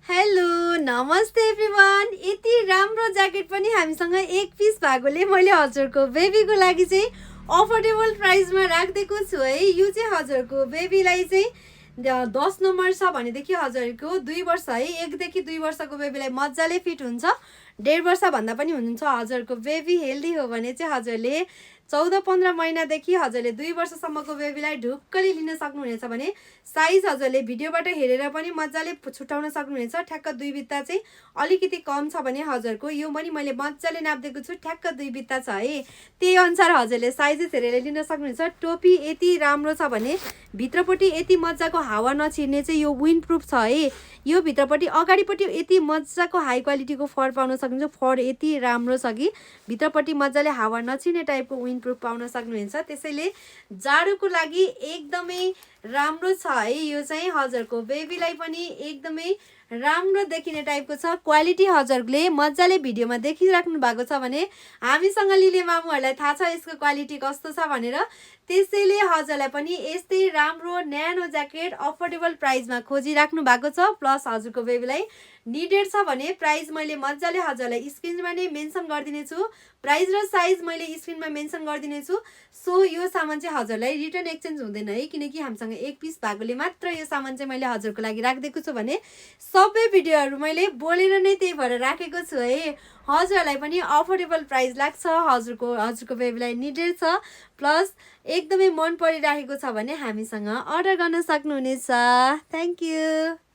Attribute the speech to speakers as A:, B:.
A: Hello नमस्ते everyone. यति राम्रो ज्याकेट पनि हामीसँग एक पिस भएकोले मैले हजुरको बेबीको लागि चाहिँ अफोर्डेबल प्राइसमा राखिदिएको छु है। यो चाहिँ हजुरको बेबीलाई चाहिँ 10 नम्बर छ भनेदेखि हजुरको 2 वर्ष है, 1 देखि 2 वर्षको बेबीलाई मजाले फिट हुन्छ। 1.5 वर्ष भन्दा पनि हुनुहुन्छ। हजुरको बेबी हेल्दी हो भने चाहिँ हजुरले 14-15 महिनादेखि हजुरले 2 वर्षसम्मको बेबीलाई ढुक्कले लिन सक्नुहुनेछ भने साइज हजुरले भिडियोबाट हेरेर पनि मजाले छुटाउन सक्नुहुनेछ। ठ्याक्क 2 बित्ता चाहिँ अलिकति कम छ भने हजुरको यो पनि मैले मजाले नाप्दिएको छु, ठ्याक्क 2 बित्ता छ है। त्यही अनुसार हजुरले साइजेस हेरेर लिन सक्नुहुनेछ। टोपी यति राम्रो छ भने भित्रपट्टि यति मजाको हावा नछिर्ने चाहिँ यो विन्ड प्रुफ छ है। यो भित्रपट्टि अगाडिपट्टि यति मजाको हाई क्वालिटीको फर पाउन सक्नुहुन्छ। फर यति राम्रो छ कि भित्रपट्टि मजाले हावा नछिर्ने टाइपको विन्ड प्रुफ पाउन सक्नुहुन्छ। त्यसैले जाडोको लागि एकदमै राम्रो छ है। यो चाहिँ हजुरको बेबीलाई पनि एकदमै राम्रो देखिने टाइपको छ। क्वालिटी हजुरले मजाले भिडियोमा देखिराख्नु भएको छ भने हामीसँग लिने मामुहरूलाई थाहा छ यसको क्वालिटी कस्तो छ भनेर। त्यसैले हजुरलाई पनि यस्तै राम्रो न्यानो ज्याकेट अफोर्डेबल प्राइसमा खोजिराख्नु भएको छ। प्लस हजुरको बेबीलाई निडेड छ भने प्राइस मैले मजाले हजुरलाई स्क्रिनमा नै मेन्सन गरिदिनेछु। प्राइस र साइज मैले स्क्रिनमा मेन्सन गरिदिनेछु। सो यो सामान चाहिँ हजुरलाई रिटर्न एक्सचेन्ज हुँदैन है, किनकि हामीसँग एक पिस भएकोले मात्र यो सामान चाहिँ मैले हजुरको लागि राखिदिएको छु भने सबै भिडियोहरू मैले बोलेर नै त्यही भएर राखेको छु है। हजुरहरूलाई पनि अफोर्डेबल प्राइस लाग्छ, हजुरको बेबीलाई निडेड छ, प्लस एकदमै मन परिरहेको छ भने हामीसँग अर्डर गर्न सक्नुहुनेछ। Thank you.